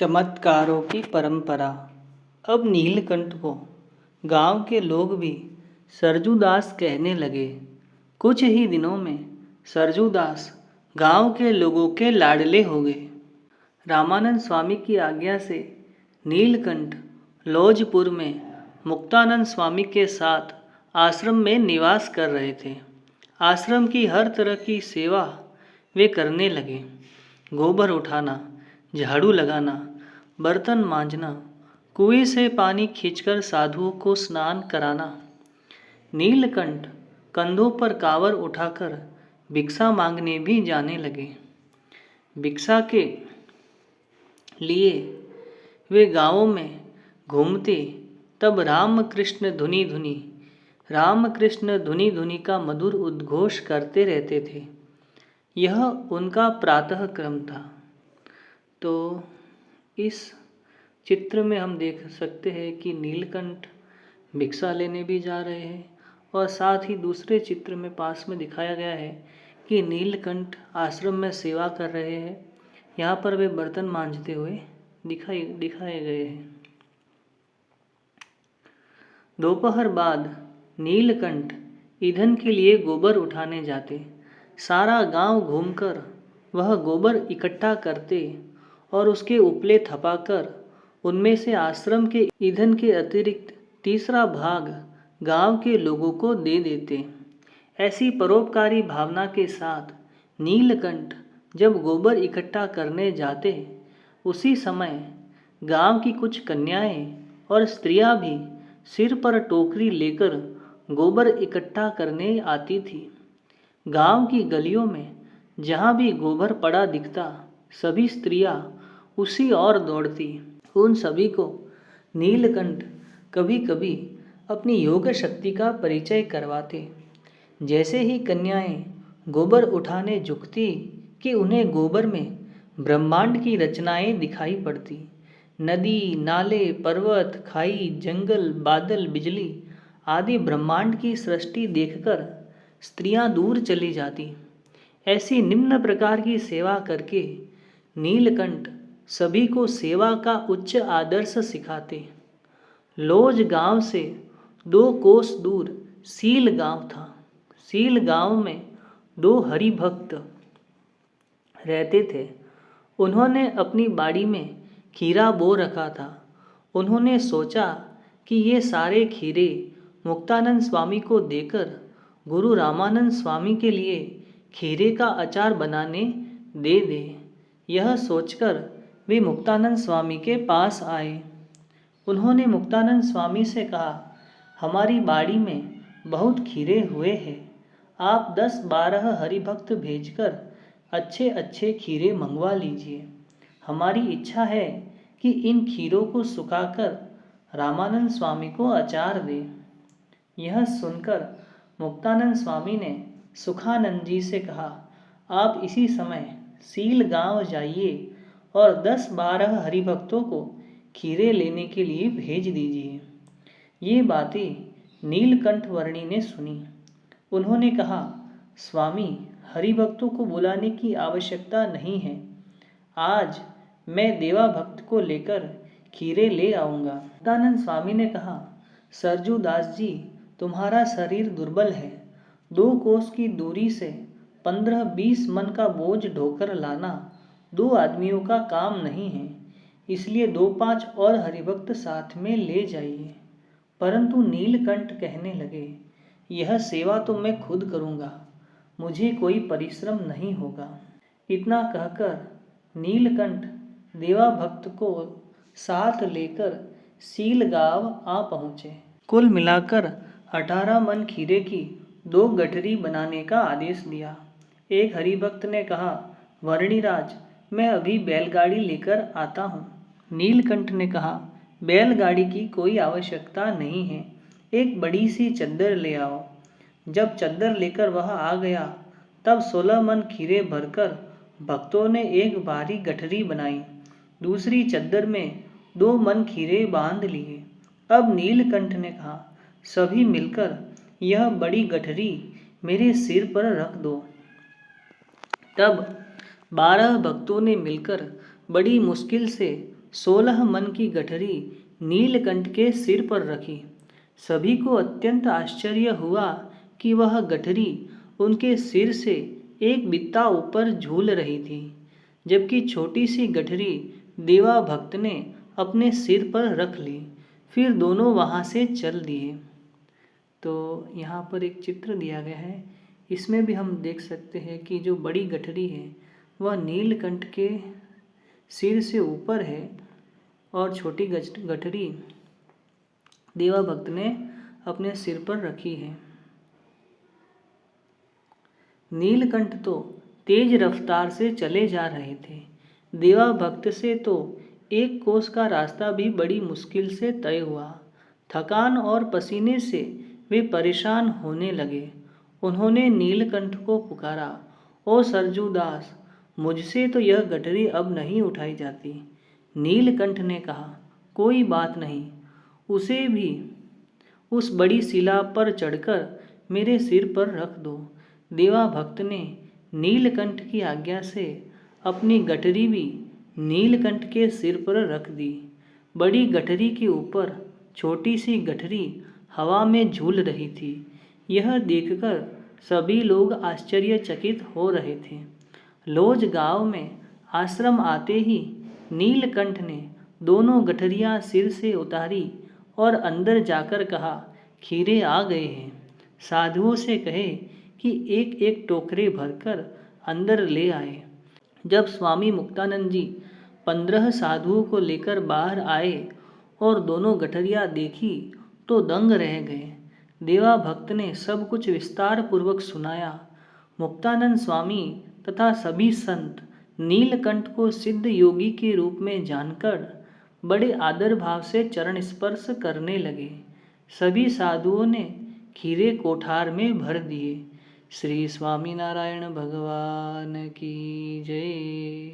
चमत्कारों की परंपरा। अब नीलकंठ को गांव के लोग भी सरजूदास कहने लगे। कुछ ही दिनों में सरजूदास गांव के लोगों के लाडले हो गए। रामानंद स्वामी की आज्ञा से नीलकंठ लौजपुर में मुक्तानंद स्वामी के साथ आश्रम में निवास कर रहे थे। आश्रम की हर तरह की सेवा वे करने लगे। गोबर उठाना, झाड़ू लगाना, बर्तन मांजना, कुएं से पानी खींचकर साधुओं को स्नान कराना। नीलकंठ कंधों पर कांवर उठाकर भिक्षा मांगने भी जाने लगे। भिक्षा के लिए वे गांवों में घूमते, तब रामकृष्ण धुनी धुनी, रामकृष्ण धुनी धुनी का मधुर उद्घोष करते रहते थे। यह उनका प्रातः क्रम था। तो इस चित्र में हम देख सकते हैं कि नीलकंठ भिक्षा लेने भी जा रहे हैं और साथ ही दूसरे चित्र में पास में दिखाया गया है कि नीलकंठ आश्रम में सेवा कर रहे हैं। यहाँ पर वे बर्तन मांजते हुए दिखाए गए हैं। दोपहर बाद नीलकंठ ईंधन के लिए गोबर उठाने जाते। सारा गांव घूमकर वह गोबर इकट्ठा करते और उसके उपले थपाकर उनमें से आश्रम के ईंधन के अतिरिक्त तीसरा भाग गांव के लोगों को दे देते। ऐसी परोपकारी भावना के साथ नीलकंठ जब गोबर इकट्ठा करने जाते, उसी समय गांव की कुछ कन्याएं और स्त्रियां भी सिर पर टोकरी लेकर गोबर इकट्ठा करने आती थी। गांव की गलियों में जहां भी गोबर पड़ा दिखता, सभी स्त्रियां उसी ओर दौड़ती। उन सभी को नीलकंठ कभी कभी अपनी योग शक्ति का परिचय करवाते। जैसे ही कन्याएं गोबर उठाने झुकती कि उन्हें गोबर में ब्रह्मांड की रचनाएं दिखाई पड़ती। नदी, नाले, पर्वत, खाई, जंगल, बादल, बिजली आदि ब्रह्मांड की सृष्टि देखकर स्त्रियां दूर चली जाती। ऐसी निम्न प्रकार की सेवा करके नीलकंठ सभी को सेवा का उच्च आदर्श सिखाते। लौज गांव से 2 कोस दूर सील गांव था। सील गांव में 2 हरिभक्त रहते थे। उन्होंने अपनी बाड़ी में खीरा बो रखा था। उन्होंने सोचा कि ये सारे खीरे मुक्तानंद स्वामी को देकर गुरु रामानंद स्वामी के लिए खीरे का अचार बनाने दे दे। यह सोचकर वे मुक्तानंद स्वामी के पास आए। उन्होंने मुक्तानंद स्वामी से कहा, हमारी बाड़ी में बहुत खीरे हुए हैं। आप 10-12 हरिभक्त भेजकर अच्छे अच्छे खीरे मंगवा लीजिए। हमारी इच्छा है कि इन खीरों को सुखाकर रामानंद स्वामी को अचार दें। यह सुनकर मुक्तानंद स्वामी ने सुखानंद जी से कहा, आप इसी समय सील गांव जाइए और 10-12 हरिभक्तों को खीरे लेने के लिए भेज दीजिए। ये बातें नीलकंठ वर्णी ने सुनी। उन्होंने कहा, स्वामी, हरिभक्तों को बुलाने की आवश्यकता नहीं है। आज मैं देवा भक्त को लेकर खीरे ले आऊँगा। मुक्तानंद स्वामी ने कहा, सरजूदास जी, तुम्हारा शरीर दुर्बल है। 2 कोस की दूरी से 15-20 मन का बोझ ढोकर लाना 2 आदमियों का काम नहीं है। इसलिए 2-5 और हरिभक्त साथ में ले जाइए। परंतु नीलकंठ कहने लगे, यह सेवा तो मैं खुद करूँगा, मुझे कोई परिश्रम नहीं होगा। इतना कहकर नीलकंठ देवा भक्त को साथ लेकर सीलगांव आ पहुँचे। कुल मिलाकर 18 मन खीरे की 2 गठरी बनाने का आदेश दिया। एक हरिभक्त ने कहा, वर्णिराज, मैं अभी बैलगाड़ी लेकर आता हूँ। नीलकंठ ने कहा, बैलगाड़ी की कोई आवश्यकता नहीं है, एक बड़ी सी चद्दर ले आओ। जब चद्दर लेकर वह आ गया, तब 16 मन खीरे भरकर भक्तों ने एक भारी गठरी बनाई। दूसरी चद्दर में 2 मन खीरे बांध लिए। अब नीलकंठ ने कहा, सभी मिलकर यह बड़ी गठरी मेरे सिर पर रख दो। तब 12 भक्तों ने मिलकर बड़ी मुश्किल से 16 मन की गठरी नीलकंठ के सिर पर रखी। सभी को अत्यंत आश्चर्य हुआ कि वह गठरी उनके सिर से एक बित्ता ऊपर झूल रही थी, जबकि छोटी सी गठरी देवा भक्त ने अपने सिर पर रख ली। फिर दोनों वहाँ से चल दिए। तो यहाँ पर एक चित्र दिया गया है, इसमें भी हम देख सकते हैं कि जो बड़ी गठरी है वह नीलकंठ के सिर से ऊपर है और छोटी गठरी देवा भक्त ने अपने सिर पर रखी है। नीलकंठ तो तेज रफ्तार से चले जा रहे थे। देवा भक्त से तो एक कोस का रास्ता भी बड़ी मुश्किल से तय हुआ। थकान और पसीने से वे परेशान होने लगे। उन्होंने नीलकंठ को पुकारा, ओ सरजू दास, मुझसे तो यह गठरी अब नहीं उठाई जाती। नीलकंठ ने कहा, कोई बात नहीं, उसे भी उस बड़ी शिला पर चढ़कर मेरे सिर पर रख दो। देवा भक्त ने नीलकंठ की आज्ञा से अपनी गठरी भी नीलकंठ के सिर पर रख दी। बड़ी गठरी के ऊपर छोटी सी गठरी हवा में झूल रही थी। यह देखकर सभी लोग आश्चर्यचकित हो रहे थे। लोज गांव में आश्रम आते ही नीलकंठ ने दोनों गठरियां सिर से उतारी और अंदर जाकर कहा, खीरे आ गए हैं। साधुओं से कहे कि एक एक टोकरे भरकर अंदर ले आए। जब स्वामी मुक्तानंद जी 15 साधुओं को लेकर बाहर आए और दोनों गठरियां देखी तो दंग रह गए। देवा भक्त ने सब कुछ विस्तार पूर्वक सुनाया। मुक्तानंद स्वामी तथा सभी संत नीलकंठ को सिद्ध योगी के रूप में जानकर बड़े आदर भाव से चरण स्पर्श करने लगे। सभी साधुओं ने खीरे कोठार में भर दिए। श्री स्वामीनारायण भगवान की जय।